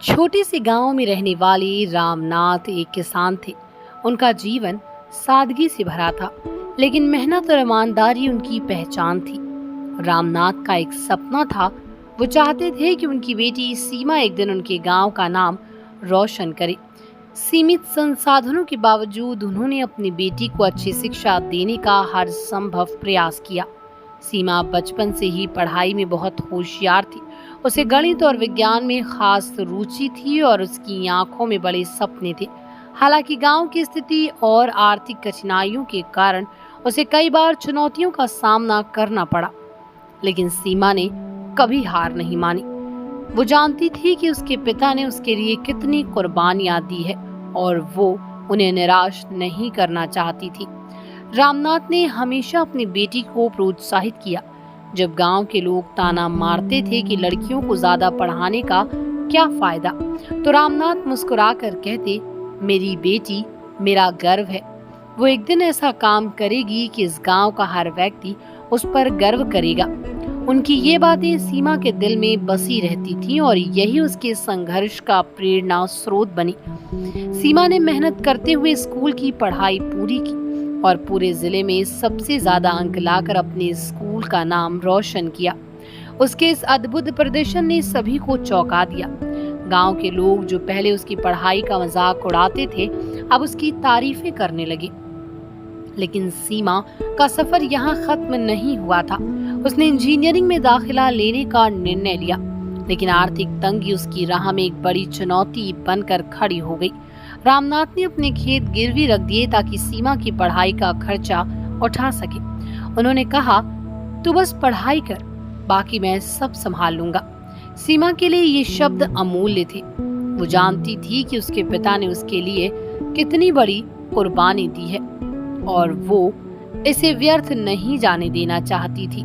छोटे से गांव में रहने वाले रामनाथ एक किसान थे। उनका जीवन सादगी से भरा था, लेकिन मेहनत और ईमानदारी उनकी पहचान थी। रामनाथ का एक सपना था। वो चाहते थे कि उनकी बेटी सीमा एक दिन उनके गांव का नाम रोशन करे। सीमित संसाधनों के बावजूद उन्होंने अपनी बेटी को अच्छी शिक्षा देने का हर संभव प्रयास किया। सीमा बचपन से ही पढ़ाई में बहुत होशियार थी। उसे गणित और विज्ञान में खास रुचि थी और उसकी आंखों में बड़े सपने थे। हालांकि गांव की स्थिति और आर्थिक कठिनाइयों के कारण उसे कई बार चुनौतियों का सामना करना पड़ा, लेकिन सीमा ने कभी हार नहीं मानी। वो जानती थी कि उसके पिता ने उसके लिए कितनी कुर्बानियां दी है और वो उन्हें निराश नहीं करना चाहती थी। रामनाथ ने हमेशा अपनी बेटी को प्रोत्साहित किया। जब गांव के लोग ताना मारते थे कि लड़कियों को ज्यादा पढ़ाने का क्या फायदा, तो रामनाथ मुस्कुराकर कहते, मेरी बेटी मेरा गर्व है। वो एक दिन ऐसा काम करेगी कि इस गांव का हर व्यक्ति उस पर गर्व करेगा। उनकी ये बातें सीमा के दिल में बसी रहती थीं और यही उसके संघर्ष का प्रेरणा स्रोत बनी। सीमा ने मेहनत करते हुए स्कूल की पढ़ाई पूरी की और पूरे जिले में सबसे ज्यादा अंक लाकर अपने स्कूल का नाम रोशन किया। उसके इस अद्भुत प्रदर्शन ने सभी को चौंका दिया। गांव के लोग जो पहले उसकी पढ़ाई का मजाक उड़ाते थे, अब उसकी तारीफें करने लगे। लेकिन सीमा का सफर यहाँ खत्म नहीं हुआ था। उसने इंजीनियरिंग में दाखिला लेने का निर्णय लिया, लेकिन आर्थिक तंगी उसकी राह में एक बड़ी चुनौती बनकर खड़ी हो गई। रामनाथ ने अपने खेत गिरवी रख दिए ताकि सीमा की पढ़ाई का खर्चा उठा सके। उन्होंने कहा, तू बस पढ़ाई कर, बाकी मैं सब संभाल लूंगा। सीमा के लिए ये शब्द अमूल्य थे। वो जानती थी कि उसके पिता ने उसके लिए कितनी बड़ी कुर्बानी दी है और वो इसे व्यर्थ नहीं जाने देना चाहती थी।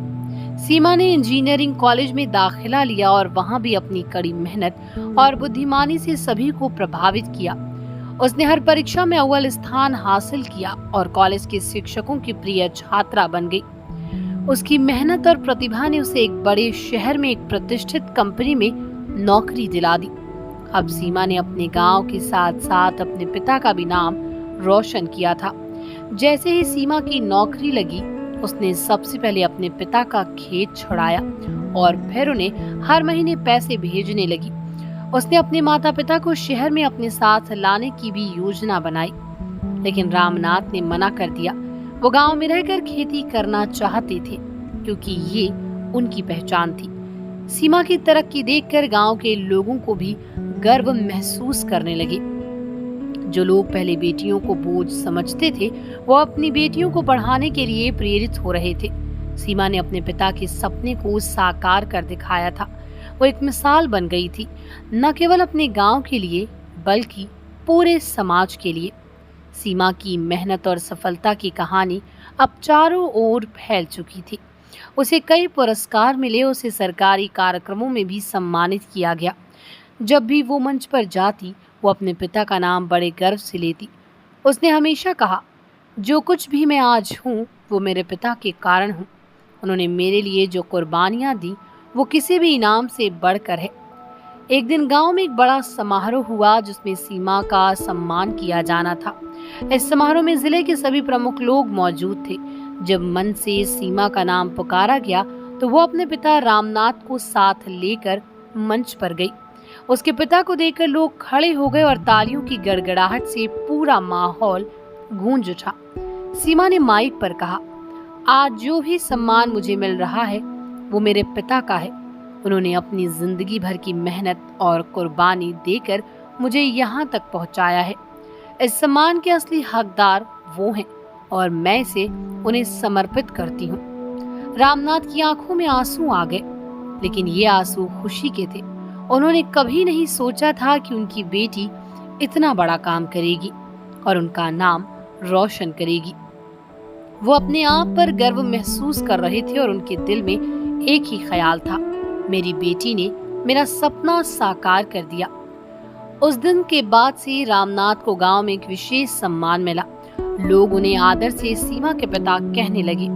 सीमा ने इंजीनियरिंग कॉलेज में दाखिला लिया और वहां भी अपनी कड़ी मेहनत और बुद्धिमानी से सभी को प्रभावित किया। उसने हर परीक्षा में अव्वल स्थान हासिल किया और कॉलेज के शिक्षकों की प्रिय छात्रा बन गई। उसकी मेहनत और प्रतिभा ने उसे एक बड़े शहर में एक प्रतिष्ठित कंपनी में नौकरी दिला दी। अब सीमा ने अपने गांव के साथ साथ अपने पिता का भी नाम रोशन किया था। जैसे ही सीमा की नौकरी लगी, उसने सबसे पहले अपने पिता का खेत छुड़ाया और फिर उन्हें हर महीने पैसे भेजने लगी। उसने अपने माता पिता को शहर में अपने साथ लाने की भी योजना बनाई, लेकिन रामनाथ ने मना कर दिया। वो गांव में रहकर खेती करना चाहते थे क्योंकि ये उनकी पहचान थी। सीमा की तरक्की देखकर गांव के लोगों को भी गर्व महसूस करने लगे। जो लोग पहले बेटियों को बोझ समझते थे, वो अपनी बेटियों को पढ़ाने के लिए प्रेरित हो रहे थे। सीमा ने अपने पिता के सपने को साकार कर दिखाया था। वो एक मिसाल बन गई थी, न केवल अपने गांव के लिए बल्कि पूरे समाज के लिए। सीमा की मेहनत और सफलता की कहानी अब चारों ओर फैल चुकी थी। उसे कई पुरस्कार मिले, उसे सरकारी कार्यक्रमों में भी सम्मानित किया गया। जब भी वो मंच पर जाती, वो अपने पिता का नाम बड़े गर्व से लेती। उसने हमेशा कहा, जो कुछ भी मैं आज हूँ वो मेरे पिता के कारण हूँ। उन्होंने मेरे लिए जो कुर्बानियाँ दी वो किसी भी इनाम से बढ़कर है। एक दिन गांव में एक बड़ा समारोह हुआ जिसमें सीमा का सम्मान किया जाना था। इस समारोह में जिले के सभी प्रमुख लोग मौजूद थे। जब मन से सीमा का नाम पुकारा गया तो वो अपने पिता रामनाथ को साथ लेकर मंच पर गई। उसके पिता को देखकर लोग खड़े हो गए और तालियों की गड़गड़ाहट से पूरा माहौल गूंज उठा। सीमा ने माइक पर कहा, आज जो भी सम्मान मुझे मिल रहा है वो मेरे पिता का है। उन्होंने अपनी जिंदगी भर की मेहनत और कुर्बानी देकर मुझे यहाँ तक पहुँचाया है। इस सम्मान के असली हकदार वो हैं और मैं इसे उन्हें समर्पित करती हूँ। रामनाथ की आंखों में आंसू आ गए, लेकिन ये आंसू खुशी के थे। उन्होंने कभी नहीं सोचा था कि उनकी बेटी इतना बड़ा काम करेगी और उनका नाम रोशन करेगी। वो अपने आप पर गर्व महसूस कर रहे थे और उनके दिल में एक ही ख्याल था, मेरी बेटी ने मेरा सपना साकार कर दिया। उस दिन के बाद से रामनाथ को गांव में एक विशेष सम्मान मिला। लोग उन्हें आदर से सीमा के पिता कहने लगे।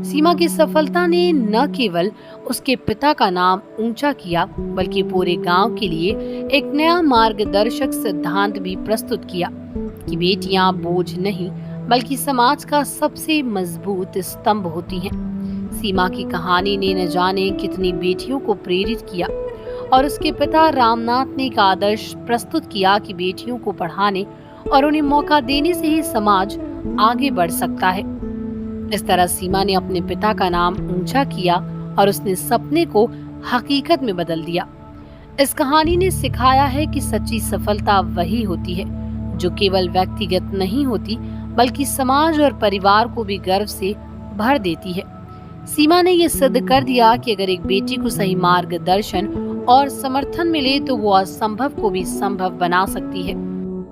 सीमा की सफलता ने न केवल उसके पिता का नाम ऊंचा किया, बल्कि पूरे गांव के लिए एक नया मार्गदर्शक सिद्धांत भी प्रस्तुत किया कि बेटियां बोझ नहीं बल्कि समाज का सबसे मजबूत स्तंभ होती हैं। सीमा की कहानी ने न जाने कितनी बेटियों को प्रेरित किया और उसके पिता रामनाथ ने एक आदर्श प्रस्तुत किया कि बेटियों को पढ़ाने और उन्हें मौका देने से ही समाज आगे बढ़ सकता है। इस तरह सीमा ने अपने पिता का नाम ऊंचा किया और उसने सपने को हकीकत में बदल दिया। इस कहानी ने सिखाया है कि सच्ची सफलता वही होती है जो केवल व्यक्तिगत नहीं होती, बल्कि समाज और परिवार को भी गर्व से भर देती है। सीमा ने यह सिद्ध कर दिया कि अगर एक बेटी को सही मार्गदर्शन और समर्थन मिले तो वो असंभव को भी संभव बना सकती है।